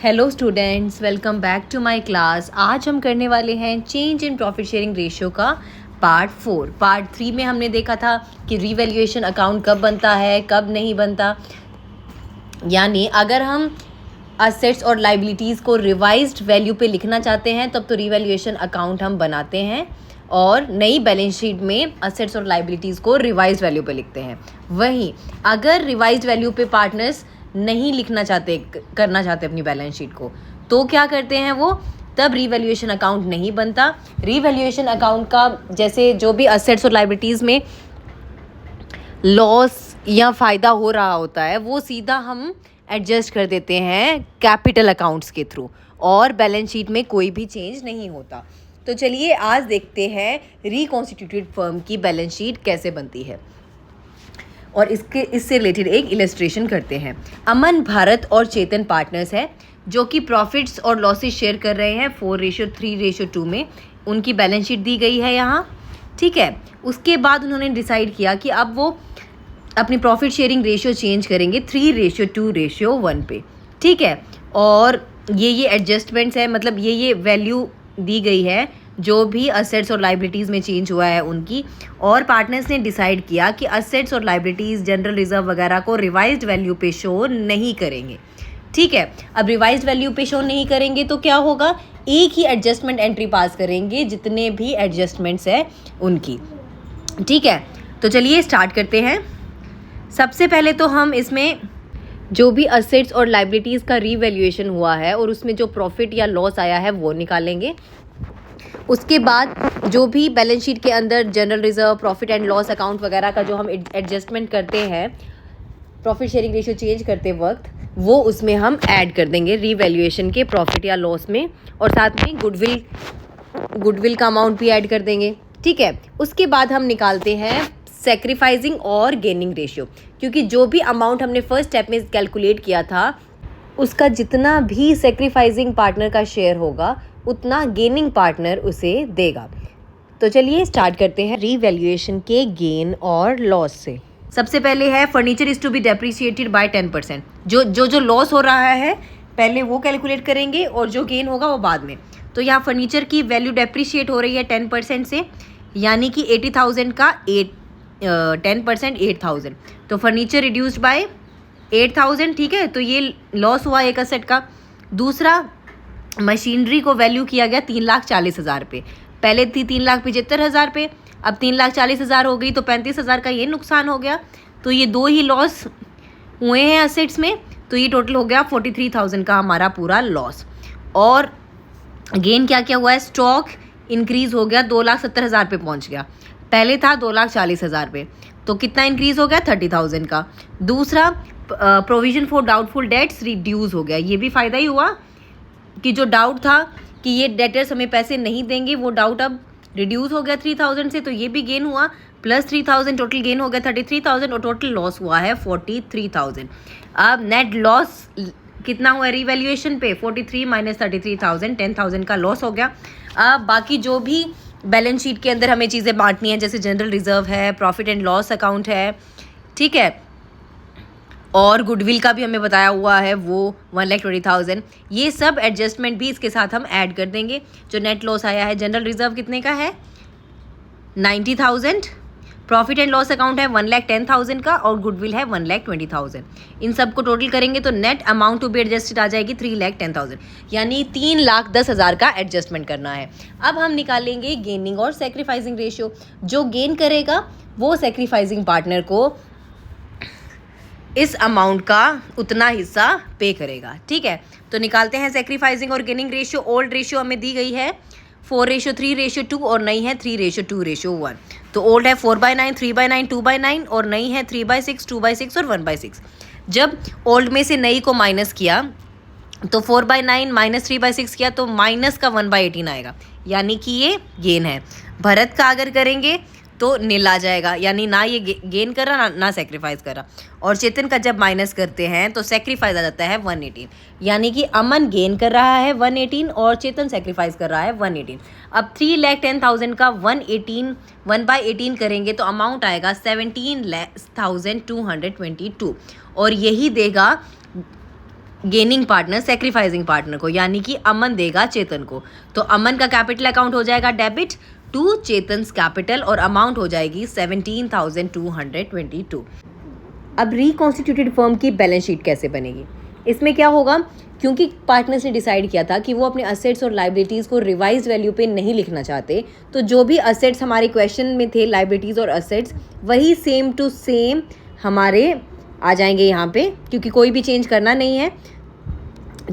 Hello students, welcome back to my class. आज हम करने वाले हैं change in profit sharing ratio का पार्ट 4। पार्ट 3 में हमने देखा था कि रीवैल्यूएशन अकाउंट कब बनता है, कब नहीं बनता। यानी अगर हम असेट्स और लाइबिलिटीज़ को रिवाइज्ड वैल्यू पे लिखना चाहते हैं तब तो रीवैल्यूएशन अकाउंट हम बनाते हैं और नई बैलेंस शीट में असेट्स और लाइबिलिटीज़ को रिवाइज्ड वैल्यू पे लिखते हैं। वहीं अगर रिवाइज्ड वैल्यू पे पार्टनर्स नहीं लिखना चाहते, करना चाहते अपनी बैलेंस शीट को, तो क्या करते हैं वो, तब रीवैल्यूएशन अकाउंट नहीं बनता। रीवैल्यूएशन अकाउंट का जैसे जो भी असेट्स और लाइबिलिटीज़ में लॉस या फ़ायदा हो रहा होता है वो सीधा हम एडजस्ट कर देते हैं कैपिटल अकाउंट्स के थ्रू और बैलेंस शीट में कोई भी चेंज नहीं होता। तो चलिए आज देखते हैं रिकॉन्स्टिट्यूटेड फर्म की बैलेंस शीट कैसे बनती है और इससे रिलेटेड एक इलस्ट्रेशन करते हैं। अमन, भारत और चेतन पार्टनर्स है जो कि प्रॉफिट्स और लॉसेस शेयर कर रहे हैं 4:3:2 में। उनकी बैलेंस शीट दी गई है यहाँ, ठीक है। उसके बाद उन्होंने डिसाइड किया कि अब वो अपनी प्रॉफिट शेयरिंग रेशियो चेंज करेंगे 3:2:1 पे, ठीक है। और ये एडजस्टमेंट्स है, मतलब ये वैल्यू दी गई है जो भी असेट्स और लाइबिलिटीज़ में चेंज हुआ है उनकी। और पार्टनर्स ने डिसाइड किया कि असेट्स और लाइबिलिटीज़, जनरल रिजर्व वगैरह को रिवाइज्ड वैल्यू पे शो नहीं करेंगे, ठीक है। अब रिवाइज्ड वैल्यू पे शो नहीं करेंगे तो क्या होगा, एक ही एडजस्टमेंट एंट्री पास करेंगे जितने भी एडजस्टमेंट्स है उनकी, ठीक है। तो चलिए स्टार्ट करते हैं। सबसे पहले तो हम इसमें जो भी असेट्स और लाइबिलिटीज़ का रीवैल्यूएशन हुआ है और उसमें जो प्रॉफिट या लॉस आया है वो निकालेंगे। उसके बाद जो भी बैलेंस शीट के अंदर general reserve, profit and loss account वगैरह का जो हम एडजस्टमेंट करते हैं प्रॉफिट शेयरिंग रेशियो चेंज करते वक्त, वो उसमें हम ऐड कर देंगे रीवैल्यूएशन के प्रॉफिट या लॉस में। और साथ में गुडविल का अमाउंट भी ऐड कर देंगे, ठीक है। उसके बाद हम निकालते हैं सैक्रिफाइसिंग और गेनिंग रेशियो, क्योंकि जो भी अमाउंट हमने फर्स्ट स्टेप में कैलकुलेट किया था उसका जितना भी सैक्रिफाइसिंग पार्टनर का शेयर होगा उतना गेनिंग पार्टनर उसे देगा। तो चलिए स्टार्ट करते हैं रीवैल्यूएशन के गेन और लॉस से। सबसे पहले है furniture is to be depreciated by 10%। जो लॉस हो रहा है पहले वो कैलकुलेट करेंगे और जो गेन होगा वो बाद में। तो यहाँ फर्नीचर की वैल्यू डेप्रिशिएट हो रही है 10% से, यानी कि 80,000 का 10% 8,000, तो फर्नीचर रिड्यूस्ड बाय 8,000, ठीक है। तो ये लॉस हुआ एक असेट का। दूसरा, मशीनरी को वैल्यू किया गया 3,40,000 पे, पहले थी 3,75,000 पे, अब 3,40,000 हो गई, तो 35,000 का ये नुकसान हो गया। तो ये दो ही लॉस हुए हैं असेट्स में, तो ये टोटल हो गया 43,000 का हमारा पूरा लॉस। और गेन क्या क्या हुआ है, स्टॉक इंक्रीज हो गया 2,70,000 पे पहुंच गया, पहले था 2,40,000 पे, तो कितना इंक्रीज हो गया 30,000 का। दूसरा, provision for doubtful debts reduce हो गया, ये भी फ़ायदा ही हुआ कि जो डाउट था कि ये डेटर्स हमें पैसे नहीं देंगे, वो डाउट अब रिड्यूस हो गया 3,000 से, तो ये भी गेन हुआ। प्लस 3,000 टोटल गेन हो गया 33,000 और टोटल लॉस हुआ है 43,000। अब नेट लॉस कितना हुआ रिवैल्यूएशन पे, 43 माइनस 33,000, 10,000 का लॉस हो गया। अब बाकी जो भी बैलेंस शीट के अंदर हमें चीज़ें बांटनी है, जैसे जनरल रिजर्व है, प्रॉफिट एंड लॉस अकाउंट है, ठीक है, और गुडविल का भी हमें बताया हुआ है वो 1,20,000, ये सब एडजस्टमेंट भी इसके साथ हम ऐड कर देंगे। जो नेट लॉस आया है, जनरल रिजर्व कितने का है 90,000, प्रॉफिट एंड लॉस अकाउंट है 1,10,000 का और गुडविल है 1,20,000। इन सब को टोटल करेंगे तो net amount to be adjusted आ जाएगी 3,10,000, यानी 3,10,000 का एडजस्टमेंट करना है। अब हम निकालेंगे गेनिंग और सैक्रिफाइसिंग रेशियो। जो गेन करेगा वो सैक्रिफाइसिंग पार्टनर को इस अमाउंट का उतना हिस्सा पे करेगा, ठीक है। तो निकालते हैं सैक्रिफाइसिंग और गेनिंग रेशियो। ओल्ड रेशियो हमें दी गई है 4:3:2 और नई है 3:2:1। तो ओल्ड है 4/9, 3/9, 2/9 और नई है 3/6, 2/6 और 1/6। जब ओल्ड में से नई को माइनस किया तो 4/9 माइनस 3/6 किया तो माइनस का 1/18 आएगा, यानी कि ये गेन है। भरत का अगर करेंगे तो नील आ जाएगा, यानी ना ये गेन कर रहा ना सेक्रीफाइस कर रहा। और चेतन का जब माइनस करते हैं तो सेक्रीफाइस आ जाता है 118, यानी कि अमन गेन कर रहा है 118 और चेतन सेक्रीफाइस कर रहा है 118। अब 3,10,000 का 1/18 करेंगे तो अमाउंट आएगा 17,222 और यही देगा गेनिंग पार्टनर सेक्रीफाइसिंग पार्टनर को, यानी कि अमन देगा चेतन को। तो अमन का कैपिटल अकाउंट हो जाएगा डेबिट टू चेतन्स कैपिटल और अमाउंट हो जाएगी 17,222। अब रिकॉन्स्टिट्यूटेड फर्म की बैलेंस शीट कैसे बनेगी? इसमें क्या होगा, क्योंकि पार्टनर्स ने डिसाइड किया था कि वो अपने असेट्स और लाइबिलिटीज़ को रिवाइज वैल्यू पे नहीं लिखना चाहते, तो जो भी असेट्स हमारे क्वेश्चन में थे, लाइबिलिटीज़ और असेट्स, वही सेम टू सेम हमारे आ जाएंगे यहाँ पे, क्योंकि कोई भी चेंज करना नहीं है।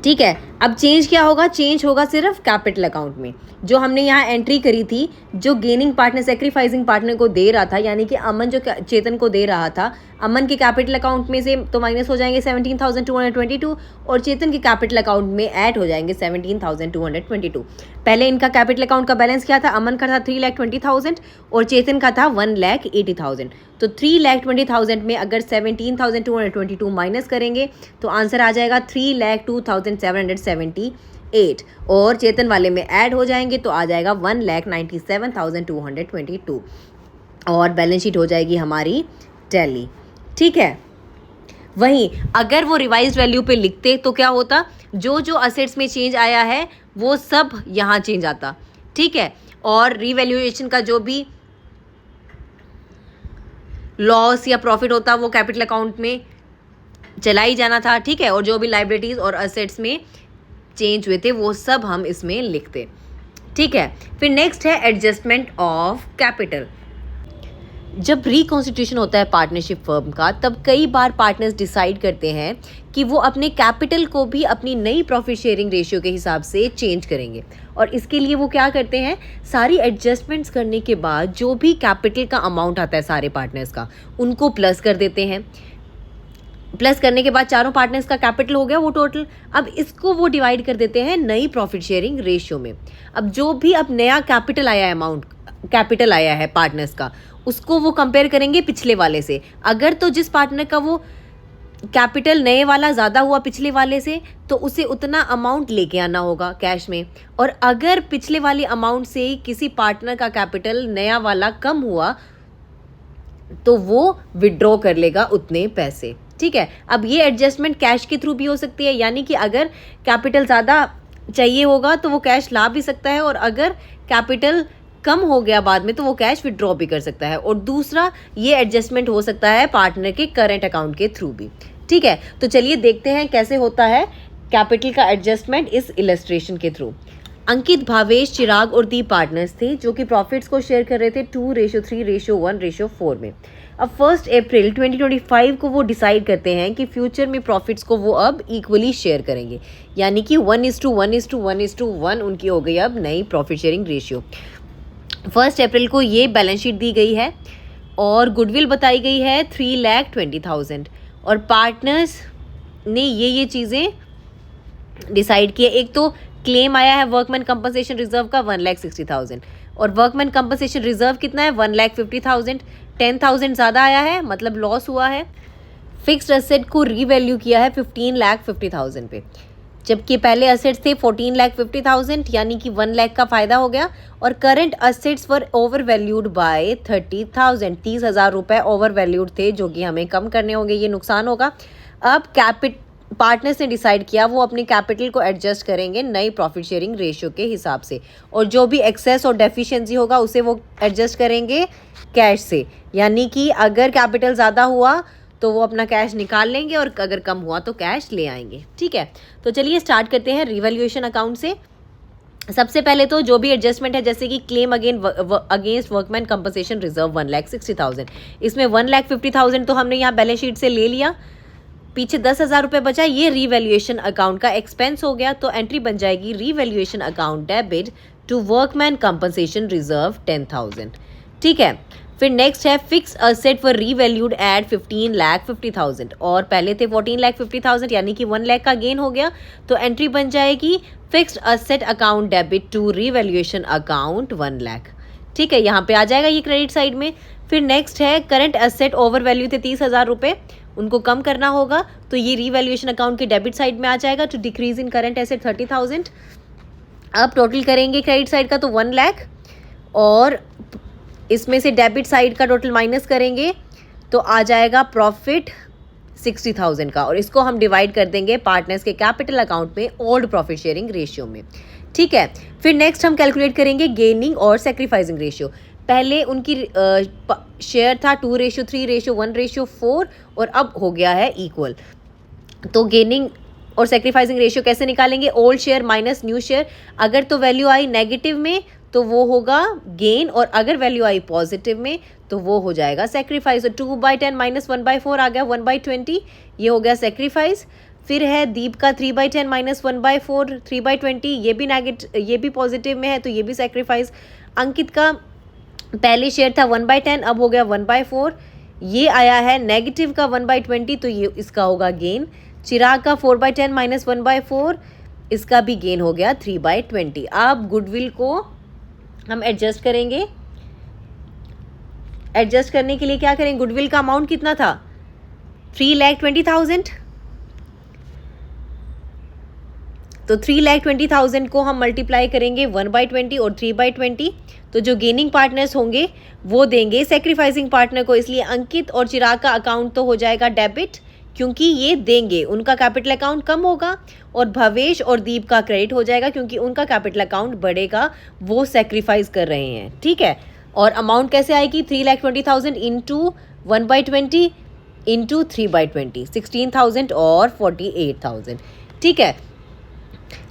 ठीक है, अब चेंज क्या होगा? चेंज होगा सिर्फ कैपिटल अकाउंट में। जो हमने यहाँ एंट्री करी थी, जो गेनिंग पार्टनर सेक्रीफाइसिंग पार्टनर को दे रहा था, यानी कि अमन जो चेतन को दे रहा था, अमन के कैपिटल अकाउंट में से तो माइनस हो जाएंगे 17,222 और चेतन के कैपिटल अकाउंट में ऐड हो जाएंगे 17,222। पहले इनका कैपिटल अकाउंट का बैलेंस क्या था? अमन का था 3,20,000 और चेतन का था 1,80,000। तो 3,20,000 में अगर 17,222 माइनस करेंगे तो आंसर आ जाएगा 3,02,778 और चेतन वाले में ऐड हो जाएंगे तो आ जाएगा 1,97,222 और बैलेंस शीट हो जाएगी हमारी टैली। ठीक है, वहीं अगर वो रिवाइज्ड वैल्यू पे लिखते तो क्या होता? जो जो असेट्स में चेंज आया है वो सब यहाँ चेंज आता। ठीक है, और रीवैल्यूएशन का जो भी लॉस या प्रॉफिट होता वो कैपिटल अकाउंट में चला ही जाना था। ठीक है, और जो भी लाइबिलिटीज़ और असेट्स में चेंज हुए थे वो सब हम इसमें लिखते। ठीक है, फिर नेक्स्ट है एडजस्टमेंट ऑफ कैपिटल। जब रिकॉन्स्टिट्यूशन होता है पार्टनरशिप फर्म का, तब कई बार पार्टनर्स डिसाइड करते हैं कि वो अपने कैपिटल को भी अपनी नई प्रॉफिट शेयरिंग रेशियो के हिसाब से चेंज करेंगे। और इसके लिए वो क्या करते हैं, सारी एडजस्टमेंट्स करने के बाद जो भी कैपिटल का अमाउंट आता है सारे पार्टनर्स का, उनको प्लस कर देते हैं। प्लस करने के बाद चारों पार्टनर्स का कैपिटल हो गया वो टोटल। अब इसको वो डिवाइड कर देते हैं नई प्रॉफिट शेयरिंग रेशियो में। अब जो भी अब नया कैपिटल आया है, अमाउंट कैपिटल आया है पार्टनर्स का, उसको वो कंपेयर करेंगे पिछले वाले से। अगर तो जिस पार्टनर का वो कैपिटल नए वाला ज़्यादा हुआ पिछले वाले से, तो उसे उतना अमाउंट लेके आना होगा कैश में। और अगर पिछले वाले अमाउंट से किसी पार्टनर का कैपिटल नया वाला कम हुआ तो वो विड्रॉ कर लेगा उतने पैसे। ठीक है, अब ये एडजस्टमेंट कैश के थ्रू भी हो सकती है, यानी कि अगर कैपिटल ज़्यादा चाहिए होगा तो वो कैश ला भी सकता है, और अगर कैपिटल कम हो गया बाद में तो वो कैश विड्रॉ भी कर सकता है। और दूसरा ये एडजस्टमेंट हो सकता है पार्टनर के करंट अकाउंट के थ्रू भी। ठीक है, तो चलिए देखते हैं कैसे होता है कैपिटल का एडजस्टमेंट इस इलस्ट्रेशन के थ्रू। अंकित, भावेश, चिराग और दीप पार्टनर्स थे जो कि प्रॉफिट्स को शेयर कर रहे थे 2:3:1:4 में। अब 1 अप्रैल 2025 को वो डिसाइड करते हैं कि फ्यूचर में प्रॉफिट्स को वो अब इक्वली शेयर करेंगे, यानी कि 1:1:1:1 उनकी हो गई अब नई प्रॉफिट शेयरिंग रेशियो। 1 अप्रैल को ये बैलेंस शीट दी गई है और गुडविल बताई गई है 3,20,000 और पार्टनर्स ने ये चीज़ें डिसाइड किए। एक तो क्लेम आया है वर्कमैन कंपनसेशन रिजर्व का 1,60,000 और वर्कमैन कंपनसेशन रिजर्व कितना है 1,50,000, 10,000 ज़्यादा आया है मतलब लॉस हुआ है। फिक्स्ड एसेट को रीवैल्यू किया है 15,50,000 पे, जबकि पहले असेट्स थे 14,50,000 यानी कि 1 लाख का फ़ायदा हो गया। और current assets were over valued bye 30,000, 30,000 रुपये ओवर वैल्यूड थे जो कि हमें कम करने होंगे, ये नुकसान होगा। अब पार्टनर्स ने डिसाइड किया वो अपने कैपिटल को एडजस्ट करेंगे नई प्रॉफिट शेयरिंग रेशियो के हिसाब से, और जो भी एक्सेस और डेफिशिएंसी होगा उसे वो एडजस्ट करेंगे कैश से, यानी कि अगर कैपिटल ज़्यादा हुआ तो वो अपना कैश निकाल लेंगे और अगर कम हुआ तो कैश ले आएंगे। ठीक है, तो चलिए स्टार्ट करते हैं रिवैल्यूएशन अकाउंट से। सबसे पहले तो जो भी एडजस्टमेंट है, जैसे कि claim against workman compensation reserve 1,60,000, इसमें 1,50,000 तो हमने यहाँ बैलेंस शीट से ले लिया, पीछे 10,000 रुपये बचा, ये रीवैल्यूएशन अकाउंट का एक्सपेंस हो गया, तो एंट्री बन जाएगी revaluation account debit to workman compensation reserve 10,000। ठीक है, फिर नेक्स्ट है fix asset for revalued at 15,50,000 और पहले थे 14,50,000 यानी कि 1 लाख का गेन हो गया, तो एंट्री बन जाएगी fixed asset account debit to revaluation account 1 lakh. ठीक है, यहाँ पे आ जाएगा ये क्रेडिट साइड में। फिर नेक्स्ट है करंट असेट ओवर वैल्यू थे 30,000 रुपये, उनको कम करना होगा, तो ये रीवैल्यूएशन अकाउंट के डेबिट साइड में आ जाएगा to decrease in current asset 30,000। अब टोटल करेंगे क्रेडिट साइड का तो 1 लाख और इसमें से डेबिट साइड का टोटल माइनस करेंगे तो आ जाएगा प्रॉफिट 60,000 का, और इसको हम डिवाइड कर देंगे पार्टनर्स के कैपिटल अकाउंट में ओल्ड प्रॉफिट शेयरिंग रेशियो में। ठीक है, फिर नेक्स्ट हम कैलकुलेट करेंगे गेनिंग और सेक्रीफाइसिंग रेशियो। पहले उनकी शेयर था 2:3:1:4 और अब हो गया है इक्वल। तो गेनिंग और सेक्रीफाइसिंग रेशियो कैसे निकालेंगे? Old share minus new share. अगर तो वैल्यू आई नेगेटिव में तो वो होगा गेन, और अगर वैल्यू आई पॉजिटिव में तो वो हो जाएगा सेक्रीफाइस। तो 2/10 माइनस 1/4 आ गया 1/20, ये हो गया सेक्रीफाइस। फिर है दीप का 3/10 माइनस 1/4 3/20, ये भी पॉजिटिव में है तो ये भी सेक्रीफाइस। अंकित का पहले शेयर था 1/10, अब हो गया 1/4, ये आया है नेगेटिव का 1/20 तो ये इसका होगा गेन। चिराग का 4/10 माइनस 1/4, इसका भी गेन हो गया 3/20। अब गुडविल को हम एडजस्ट करेंगे। एडजस्ट करने के लिए क्या करें? गुडविल का अमाउंट कितना था? 3,20,000। तो 3,20,000 को हम मल्टीप्लाई करेंगे 1/20 और 3/20, तो जो गेनिंग पार्टनर्स होंगे वो देंगे सेक्रीफाइसिंग पार्टनर को। इसलिए अंकित और चिराग का अकाउंट तो हो जाएगा डेबिट, क्योंकि ये देंगे, उनका कैपिटल अकाउंट कम होगा, और भवेश और दीप का क्रेडिट हो जाएगा क्योंकि उनका कैपिटल अकाउंट बढ़ेगा, वो सेक्रीफाइस कर रहे हैं। ठीक है, और अमाउंट कैसे आएगी? 3,20,000 इंटू 1/20 इंटू 3/20, 16,000 और 48,000। ठीक है,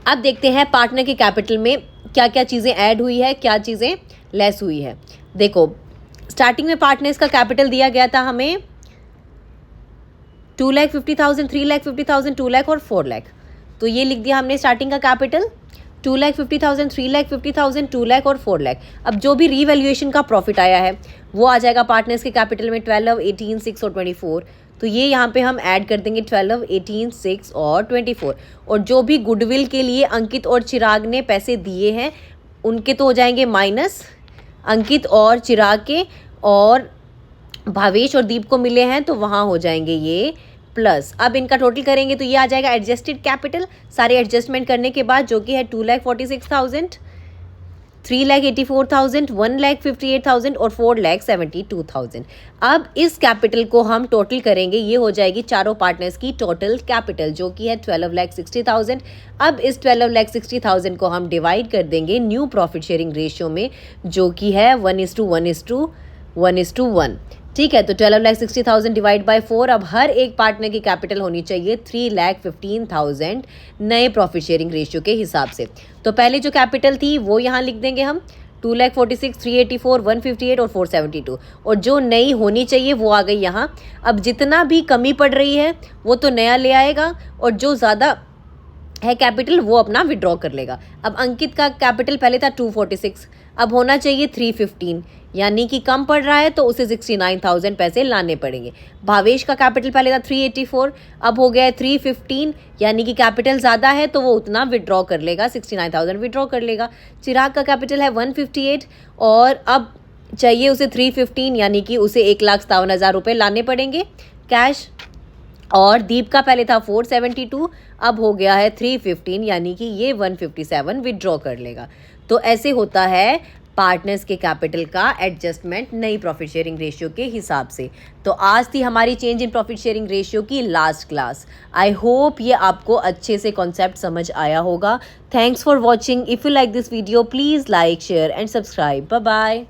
अब देखते हैं पार्टनर के कैपिटल में क्या क्या चीज़ें ऐड हुई है, क्या चीज़ें लेस हुई है। देखो, स्टार्टिंग में पार्टनर्स का कैपिटल दिया गया था हमें 2,50,000, 3,50,000, 2 लाख और 4 लाख। तो ये लिख दिया हमने स्टार्टिंग का कैपिटल 2,50,000, 3,50,000, 2 लाख और 4 लाख। अब जो भी रीवैल्यूएशन का प्रॉफिट आया है वो आ जाएगा पार्टनर्स के कैपिटल में 12, 18, 6 और 24। तो ये यहाँ पे हम ऐड कर देंगे 12, 18, 6 और 24। और जो भी गुडविल के लिए अंकित और चिराग ने पैसे दिए हैं उनके तो हो जाएंगे माइनस, अंकित और चिराग के, और भावेश और दीप को मिले हैं तो वहाँ हो जाएंगे ये प्लस। अब इनका टोटल करेंगे तो ये आ जाएगा एडजस्टेड कैपिटल, सारे एडजस्टमेंट करने के बाद, जो कि है 2,46,000, 3,84,000, 1,58,000 और 4,72,000। अब इस कैपिटल को हम टोटल करेंगे, ये हो जाएगी चारों पार्टनर्स की टोटल कैपिटल, जो कि है 12,60,000। अब इस 12,60,000 को हम डिवाइड कर देंगे न्यू प्रॉफिट शेयरिंग रेशियो में, जो कि है 1:1:1:1। ठीक है, तो 12,60,000 डिवाइड बाय 4। अब हर एक पार्टनर की कैपिटल होनी चाहिए 3,15,000 नए प्रॉफिट शेयरिंग रेशियो के हिसाब से। तो पहले जो कैपिटल थी वो यहाँ लिख देंगे हम 2,46,000, 384, 158 और 472, और जो नई होनी चाहिए वो आ गई यहाँ। अब जितना भी कमी पड़ रही है वो तो नया ले आएगा, और जो ज़्यादा है कैपिटल वो अपना विड्रॉ कर लेगा। अब अंकित का कैपिटल पहले था 246, अब होना चाहिए 315, यानी कि कम पड़ रहा है तो उसे 69,000 पैसे लाने पड़ेंगे। भावेश का कैपिटल पहले था 384, अब हो गया है 315, यानी कि कैपिटल ज़्यादा है तो वो उतना विड्रॉ कर लेगा, 69,000 विड्रॉ कर लेगा। चिराग का कैपिटल है 158 और अब चाहिए उसे 315, यानी कि उसे 1,57,000 रुपये लाने पड़ेंगे कैश। और दीप का पहले था 472, अब हो गया है 315, यानी कि ये 157 विड्रॉ कर लेगा। तो ऐसे होता है पार्टनर्स के कैपिटल का एडजस्टमेंट नई प्रॉफिट शेयरिंग रेशियो के हिसाब से। तो आज थी हमारी change in profit sharing ratio की लास्ट क्लास। आई होप ये आपको अच्छे से कॉन्सेप्ट समझ आया होगा। Thanks for watching. If you like this video please like, share and subscribe. Bye bye.